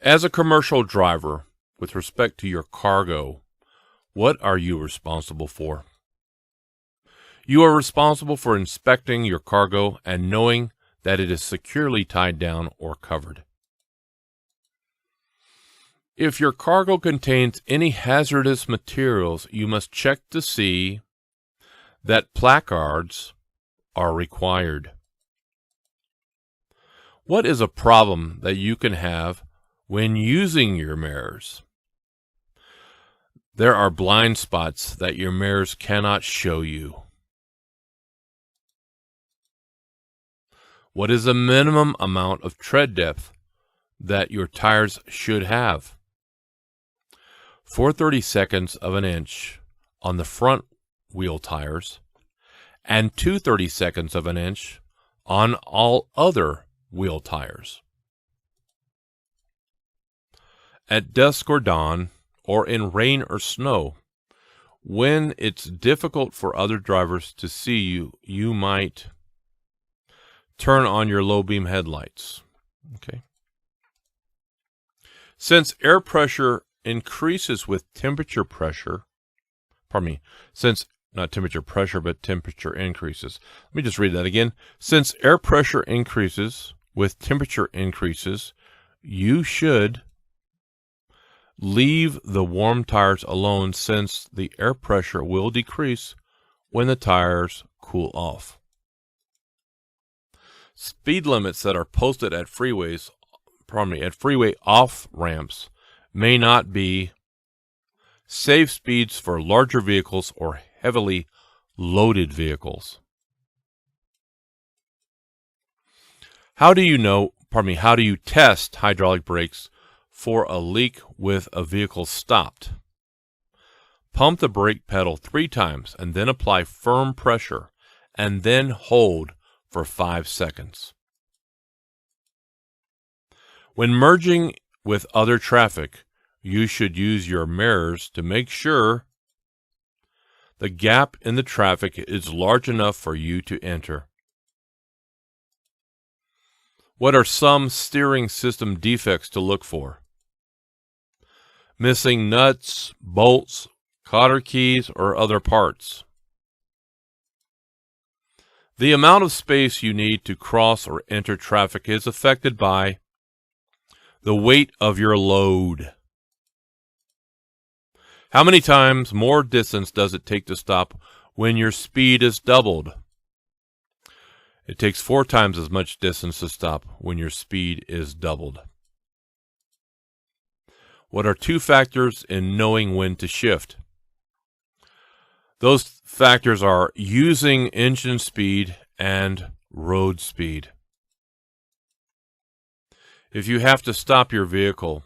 As a commercial driver, with respect to your cargo, what are you responsible for? You are responsible for inspecting your cargo and knowing that it is securely tied down or covered. If your cargo contains any hazardous materials, you must check to see that placards are required. What is a problem that you can have when using your mirrors? There are blind spots that your mirrors cannot show you. What is the minimum amount of tread depth that your tires should have? 4/32 of an inch on the front wheel tires and 2/32 of an inch on all other wheel tires. At dusk or dawn, or in rain or snow, when it's difficult for other drivers to see you, you might turn on your low beam headlights. Okay. Since air pressure increases with temperature pressure, since not temperature pressure, but temperature increases. Let me just read that again. Since air pressure increases with temperature increases, you should leave the warm tires alone since the air pressure will decrease when the tires cool off. Speed limits that are posted at freeway off-ramps may not be safe speeds for larger vehicles or heavily loaded vehicles. How do you test hydraulic brakes for a leak with a vehicle stopped? Pump the brake pedal 3 times and then apply firm pressure and then hold for 5 seconds. When merging with other traffic, you should use your mirrors to make sure the gap in the traffic is large enough for you to enter. What are some steering system defects to look for? Missing nuts, bolts, cotter keys, or other parts. The amount of space you need to cross or enter traffic is affected by the weight of your load. How many times more distance does it take to stop when your speed is doubled? It takes 4 times as much distance to stop when your speed is doubled. What are 2 factors in knowing when to shift? Those factors are using engine speed and road speed. If you have to stop your vehicle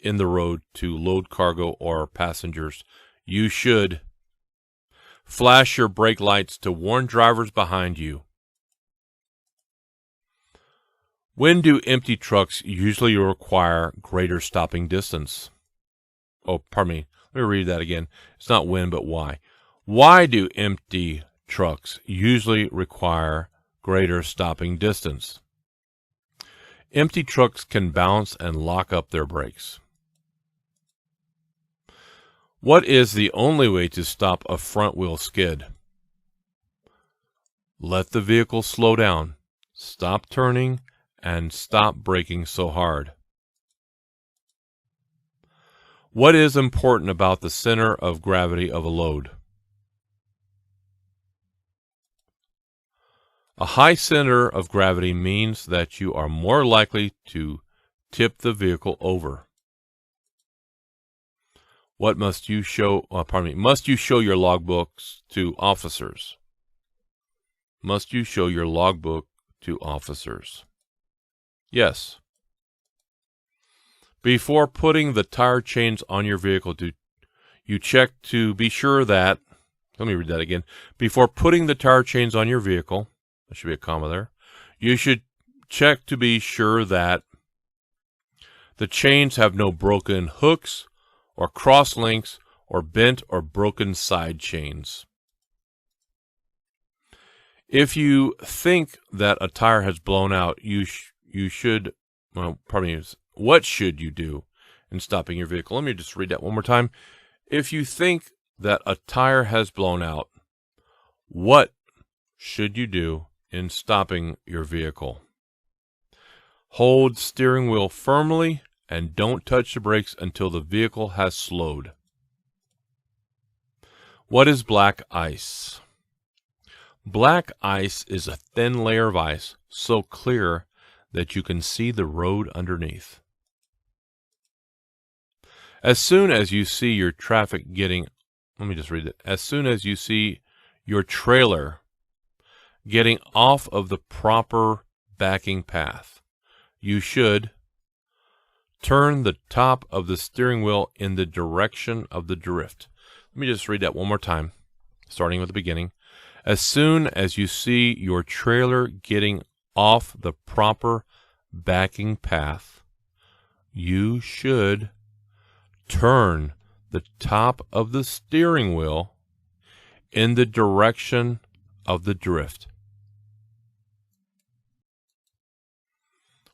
in the road to load cargo or passengers, you should flash your brake lights to warn drivers behind you. When do empty trucks usually require greater stopping distance? Let me read that again. It's not when, but why. Why do empty trucks usually require greater stopping distance? Empty trucks can balance and lock up their brakes. What is the only way to stop a front wheel skid? Let the vehicle slow down, stop turning, and stop braking so hard. What is important about the center of gravity of a load? A high center of gravity means that you are more likely to tip the vehicle over. What must you show? Must you show your logbooks to officers? Must you show your logbook to officers? Yes. Before putting the tire chains on your vehicle, you check to be sure that, let me read that again. Before putting the tire chains on your vehicle, there should be a comma there, you should check to be sure that the chains have no broken hooks or cross links or bent or broken side chains. If you think that a tire has blown out, what should you do in stopping your vehicle? Let me just read that one more time. If you think that a tire has blown out, what should you do in stopping your vehicle? Hold steering wheel firmly and don't touch the brakes until the vehicle has slowed. What is black ice? Black ice is a thin layer of ice, so clear that you can see the road underneath. As soon as you see your traffic getting, let me just read it. As soon as you see your trailer getting off of the proper backing path, you should turn the top of the steering wheel in the direction of the drift. Let me just read that one more time, starting with the beginning. As soon as you see your trailer getting off the proper backing path, you should turn the top of the steering wheel in the direction of the drift.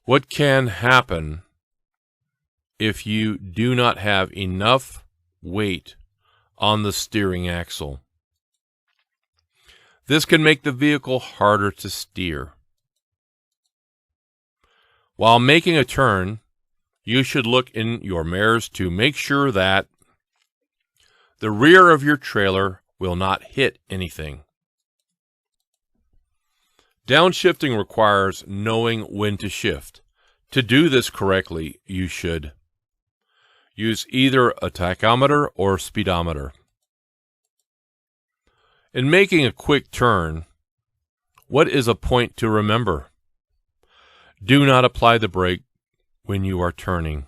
What can happen if you do not have enough weight on the steering axle? This can make the vehicle harder to steer. While making a turn, you should look in your mirrors to make sure that the rear of your trailer will not hit anything. Downshifting requires knowing when to shift. To do this correctly, you should use either a tachometer or speedometer. In making a quick turn, what is a point to remember? Do not apply the brake when you are turning.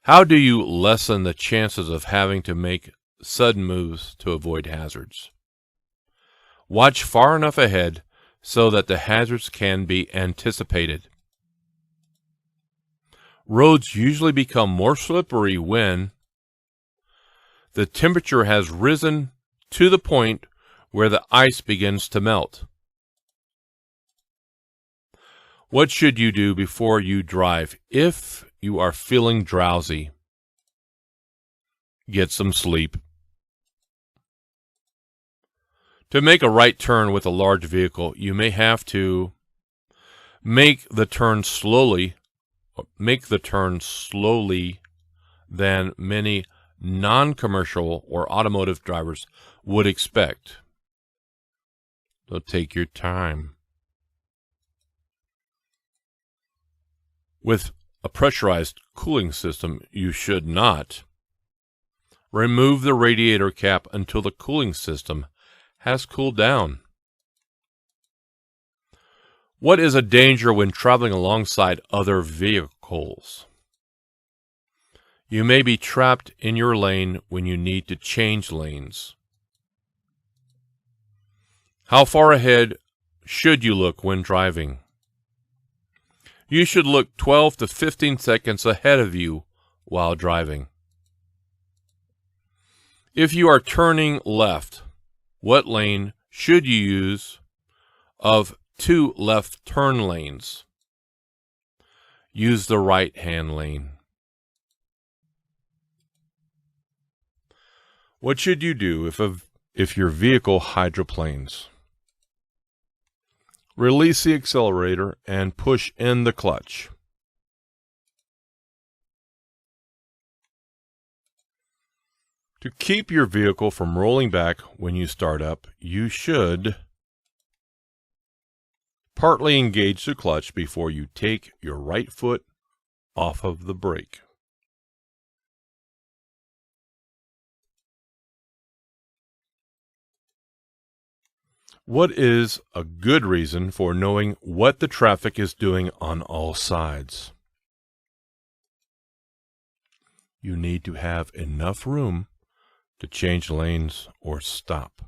How do you lessen the chances of having to make sudden moves to avoid hazards? Watch far enough ahead so that the hazards can be anticipated. Roads usually become more slippery when the temperature has risen to the point where the ice begins to melt. What should you do before you drive if you are feeling drowsy? Get some sleep. To make a right turn with a large vehicle, you may have to make the turn slowly than many non-commercial or automotive drivers would expect. So take your time. With a pressurized cooling system, you should not remove the radiator cap until the cooling system has cooled down. What is a danger when traveling alongside other vehicles? You may be trapped in your lane when you need to change lanes. How far ahead should you look when driving? You should look 12 to 15 seconds ahead of you while driving. If you are turning left, what lane should you use of 2 left turn lanes? Use the right-hand lane. What should you do if your vehicle hydroplanes? Release the accelerator and push in the clutch. To keep your vehicle from rolling back when you start up, you should partly engage the clutch before you take your right foot off of the brake. What is a good reason for knowing what the traffic is doing on all sides? You need to have enough room to change lanes or stop.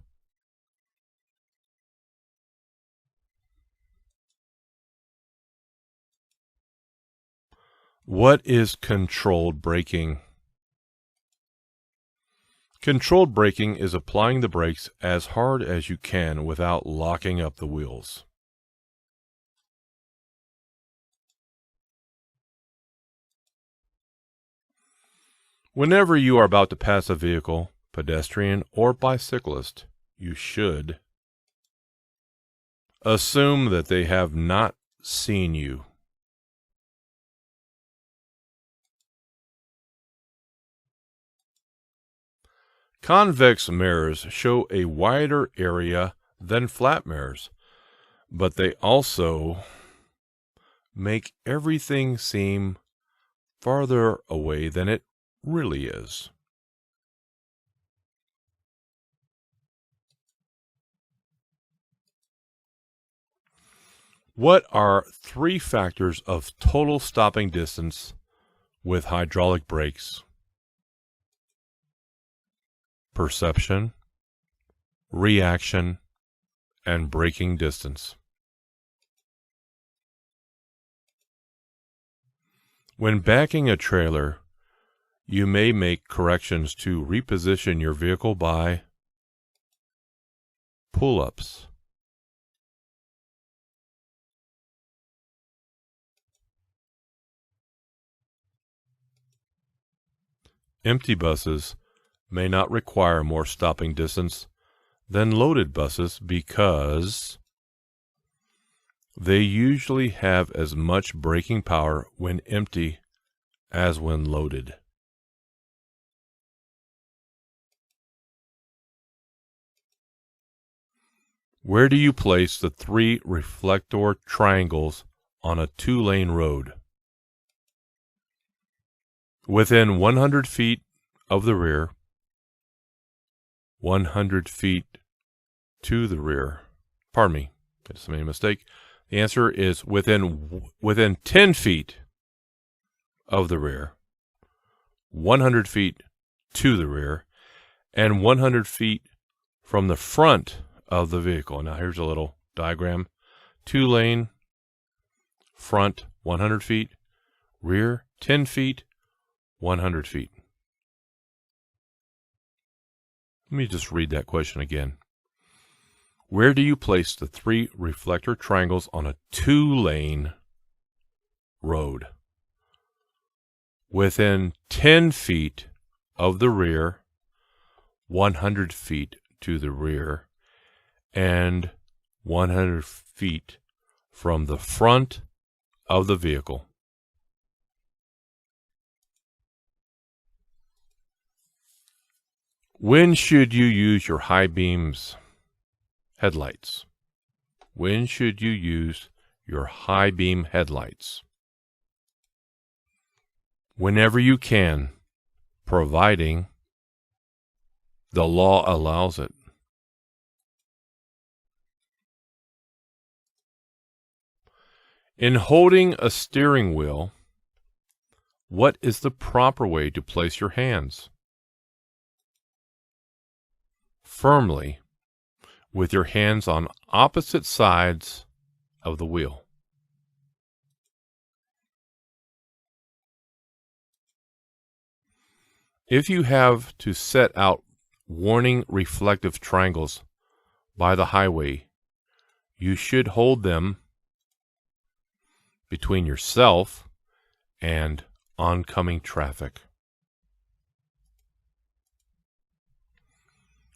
What is controlled braking? Controlled braking is applying the brakes as hard as you can without locking up the wheels. Whenever you are about to pass a vehicle, pedestrian or bicyclist, you should assume that they have not seen you. Convex mirrors show a wider area than flat mirrors, but they also make everything seem farther away than it really is. What are 3 factors of total stopping distance with hydraulic brakes? Perception, reaction, and braking distance. When backing a trailer, you may make corrections to reposition your vehicle by pull-ups, empty buses may not require more stopping distance than loaded buses because they usually have as much braking power when empty as when loaded. Where do you place the 3 reflector triangles on a 2-lane road? Within 100 feet of the rear, 100 feet to the rear. Pardon me, I just made a mistake. The answer is within 10 feet of the rear, 100 feet to the rear, and 100 feet from the front of the vehicle. Now here's a little diagram. 2-lane, front 100 feet, rear 10 feet, 100 feet. Let me just read that question again. Where do you place the 3 reflector triangles on a 2-lane road? Within 10 feet of the rear, 100 feet to the rear, and 100 feet from the front of the vehicle. When should you use your high beams headlights? When should you use your high beam headlights? Whenever you can, providing the law allows it. In holding a steering wheel, what is the proper way to place your hands? Firmly, with your hands on opposite sides of the wheel. If you have to set out warning reflective triangles by the highway, you should hold them between yourself and oncoming traffic.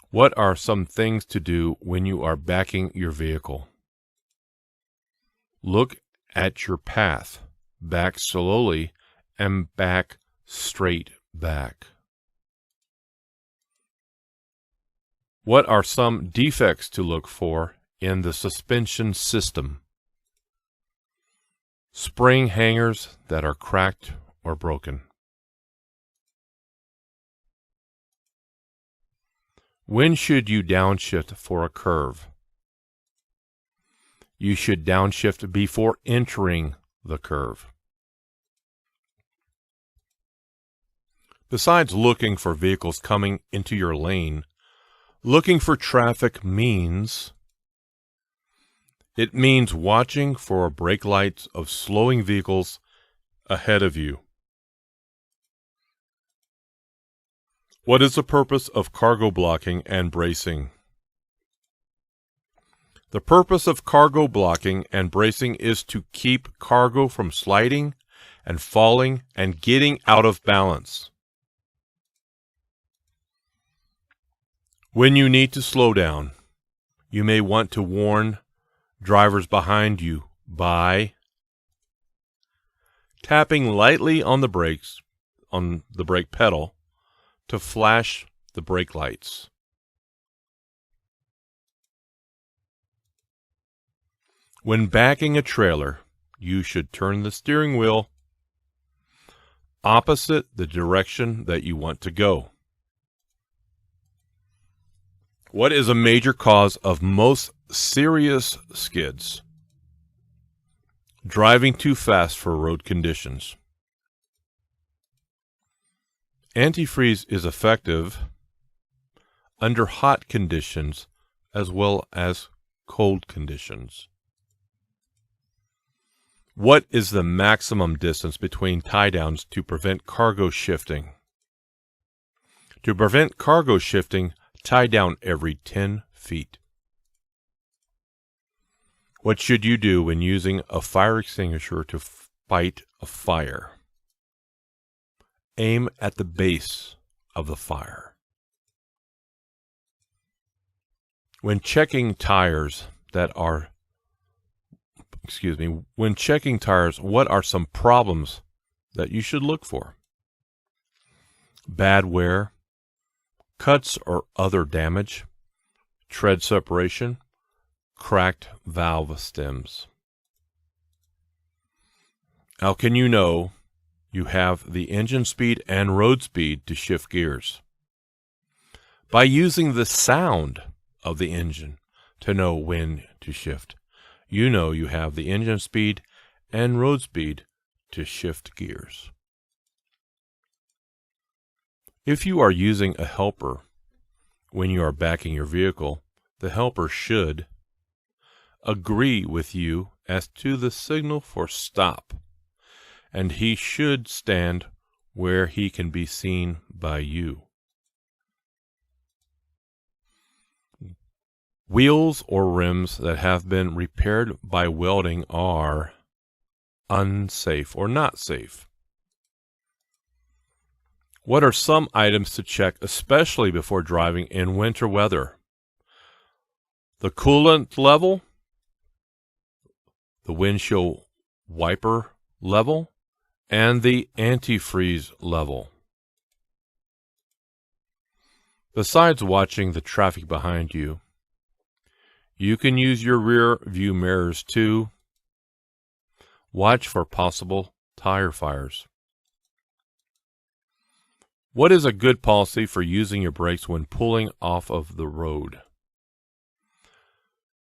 What are some things to do when you are backing your vehicle? Look at your path, back slowly, and back straight back. What are some defects to look for in the suspension system? Spring hangers that are cracked or broken. When should you downshift for a curve? You should downshift before entering the curve. Besides looking for vehicles coming into your lane, looking for traffic means watching for brake lights of slowing vehicles ahead of you. What is the purpose of cargo blocking and bracing? The purpose of cargo blocking and bracing is to keep cargo from sliding and falling and getting out of balance. When you need to slow down, you may want to warn drivers behind you by tapping lightly on the brakes, on the brake pedal, to flash the brake lights. When backing a trailer, you should turn the steering wheel opposite the direction that you want to go. What is a major cause of most serious skids? Driving too fast for road conditions. Antifreeze is effective under hot conditions as well as cold conditions. What is the maximum distance between tie-downs to prevent cargo shifting? To prevent cargo shifting, tie down every 10 feet. What should you do when using a fire extinguisher to fight a fire? Aim at the base of the fire. When checking tires, what are some problems that you should look for? Bad wear, cuts or other damage, tread separation, cracked valve stems. How can you know you have the engine speed and road speed to shift gears? By using the sound of the engine to know when to shift. You know you have the engine speed and road speed to shift gears. If you are using a helper when you are backing your vehicle, the helper should agree with you as to the signal for stop, and he should stand where he can be seen by you. Wheels or rims that have been repaired by welding are unsafe or not safe. What are some items to check, especially before driving in winter weather? The coolant level, the windshield wiper level, and the antifreeze level. Besides watching the traffic behind you, you can use your rear view mirrors to watch for possible tire fires. What is a good policy for using your brakes when pulling off of the road?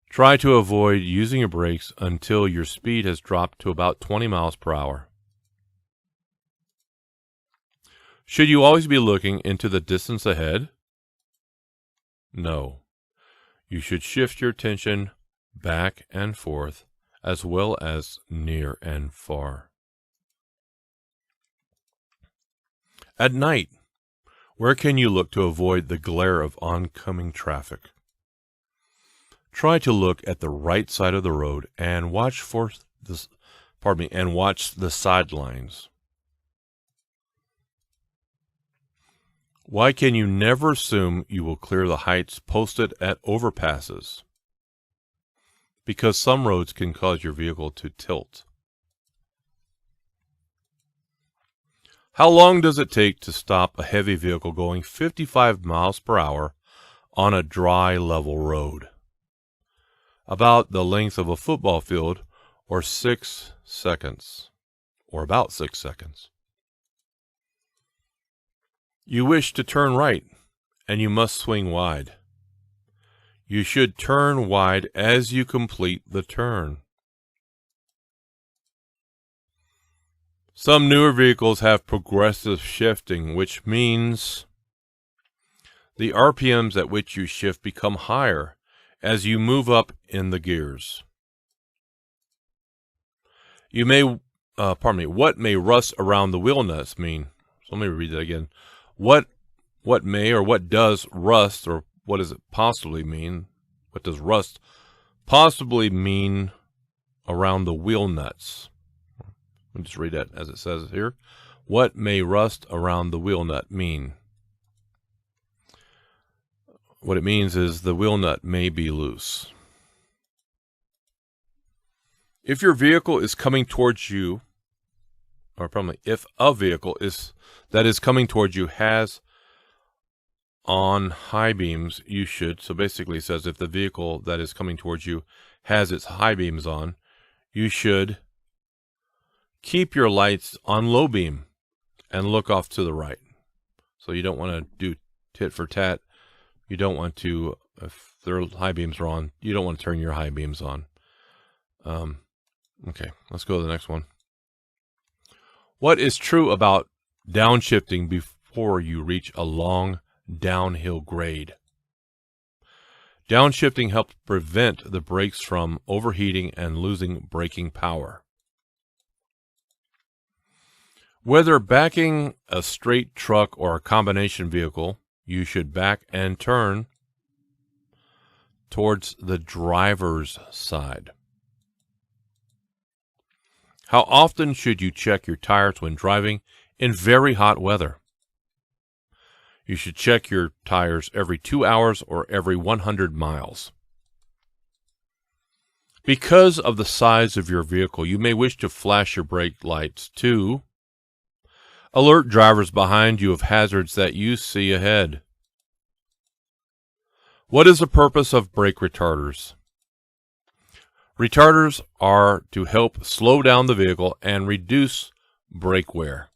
Try to avoid using your brakes until your speed has dropped to about 20 miles per hour. Should you always be looking into the distance ahead? No. You should shift your attention back and forth as well as near and far. At night, where can you look to avoid the glare of oncoming traffic? Try to look at the right side of the road and watch the sidelines. Why can you never assume you will clear the heights posted at overpasses? Because some roads can cause your vehicle to tilt. How long does it take to stop a heavy vehicle going 55 miles per hour on a dry, level road? About the length of a football field, or 6 seconds, or about 6 seconds. You wish to turn right, and you must swing wide. You should turn wide as you complete the turn. Some newer vehicles have progressive shifting, which means the RPMs at which you shift become higher as you move up in the gears. What may rust around the wheel nuts mean? So let me read that again. What does rust, or what does it possibly mean? What does rust possibly mean around the wheel nuts? Let me just read that as it says here. What may rust around the wheel nut mean? what it means is the wheel nut may be loose. If your vehicle is coming towards you, or probably if a vehicle that is coming towards you has on high beams, you should, so basically it says if the vehicle that is coming towards you has its high beams on, you should keep your lights on low beam and look off to the right. So you don't want to do tit for tat. You don't want to, if their high beams are on, you don't want to turn your high beams on. Okay, let's go to the next one. What is true about downshifting before you reach a long downhill grade? Downshifting helps prevent the brakes from overheating and losing braking power. Whether backing a straight truck or a combination vehicle, you should back and turn towards the driver's side. How often should you check your tires when driving in very hot weather? You should check your tires every 2 hours or every 100 miles. Because of the size of your vehicle, you may wish to flash your brake lights to alert drivers behind you of hazards that you see ahead. What is the purpose of brake retarders? Retarders are to help slow down the vehicle and reduce brake wear.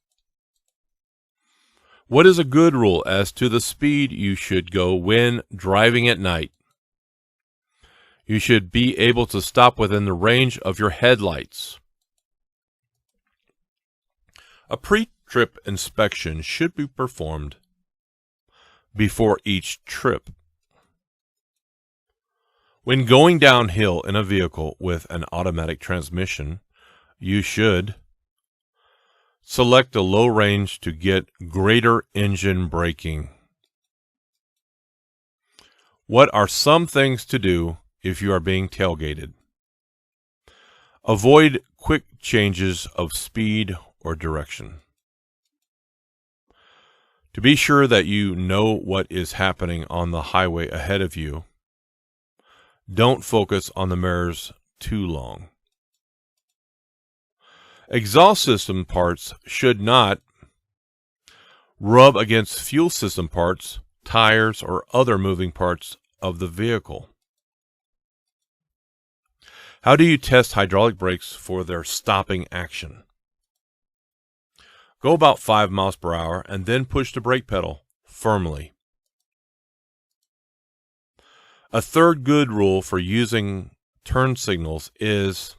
What is a good rule as to the speed you should go when driving at night? You should be able to stop within the range of your headlights. A pre-trip inspection should be performed before each trip. When going downhill in a vehicle with an automatic transmission, you should select a low range to get greater engine braking. What are some things to do if you are being tailgated? Avoid quick changes of speed or direction. To be sure that you know what is happening on the highway ahead of you, don't focus on the mirrors too long. Exhaust system parts should not rub against fuel system parts, tires, or other moving parts of the vehicle. How do you test hydraulic brakes for their stopping action? Go about 5 miles per hour and then push the brake pedal firmly. A third good rule for using turn signals is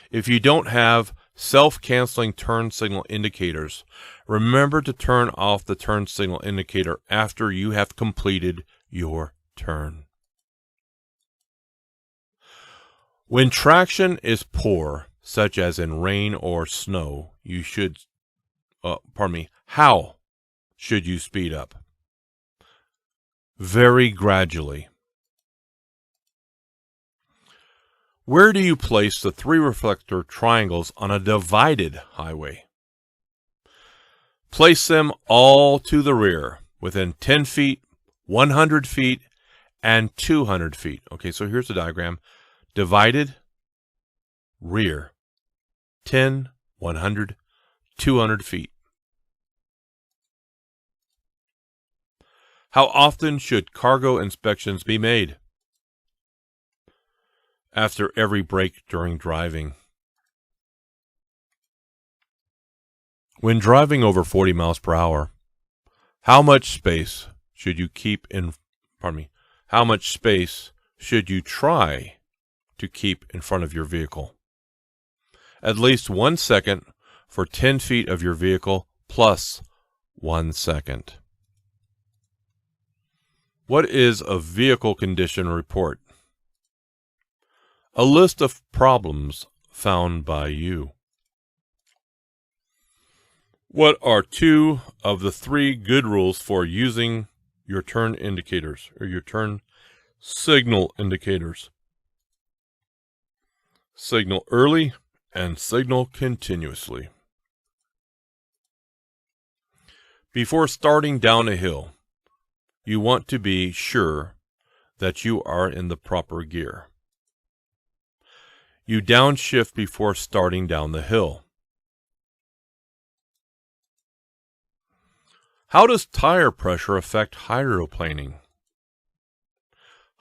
if you don't have self-canceling turn signal indicators, remember to turn off the turn signal indicator after you have completed your turn. When traction is poor, such as in rain or snow, how should you speed up? Very gradually. Where do you place the 3 reflector triangles on a divided highway? Place them all to the rear, within 10 feet, 100 feet, and 200 feet. Okay, so here's the diagram. Divided, rear, 10, 100, 200 feet. How often should cargo inspections be made? After every break during driving. When driving over 40 miles per hour, how much space should you how much space should you try to keep in front of your vehicle? At least 1 second for 10 feet of your vehicle plus 1 second. What is a vehicle condition report? A list of problems found by you. What are 2 of the 3 good rules for using your turn indicators or your turn signal indicators? Signal early and signal continuously. Before starting down a hill, you want to be sure that you are in the proper gear. You downshift before starting down the hill. How does tire pressure affect hydroplaning?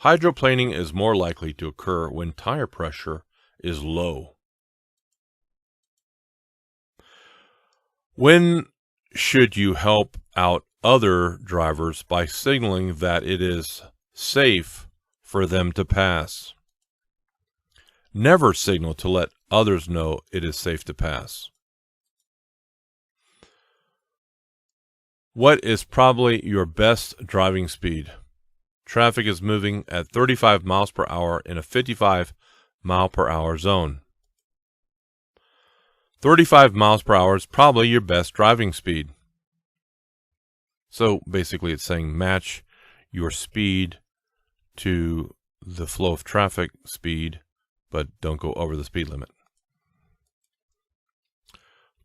Hydroplaning is more likely to occur when tire pressure is low. When should you help out other drivers by signaling that it is safe for them to pass? Never signal to let others know it is safe to pass. What is probably your best driving speed? Traffic is moving at 35 miles per hour in a 55 mile per hour zone. 35 miles per hour is probably your best driving speed. So basically it's saying match your speed to the flow of traffic speed, but don't go over the speed limit.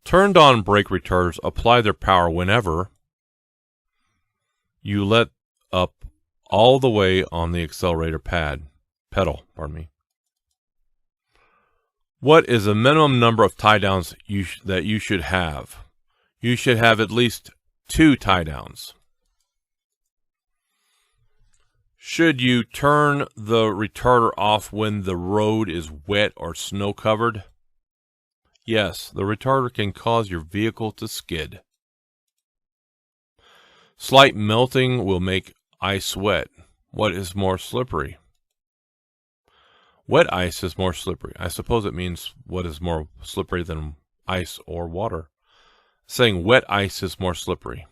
Turned on brake retarders apply their power whenever you let up all the way on the accelerator pedal. What is the minimum number of tie downs that you should have? You should have at least 2 tie downs. Should you turn the retarder off when the road is wet or snow covered? Yes, the retarder can cause your vehicle to skid. Slight melting will make ice wet. What is more slippery? Wet ice is more slippery. I suppose it means what is more slippery than ice or water. Saying wet ice is more slippery.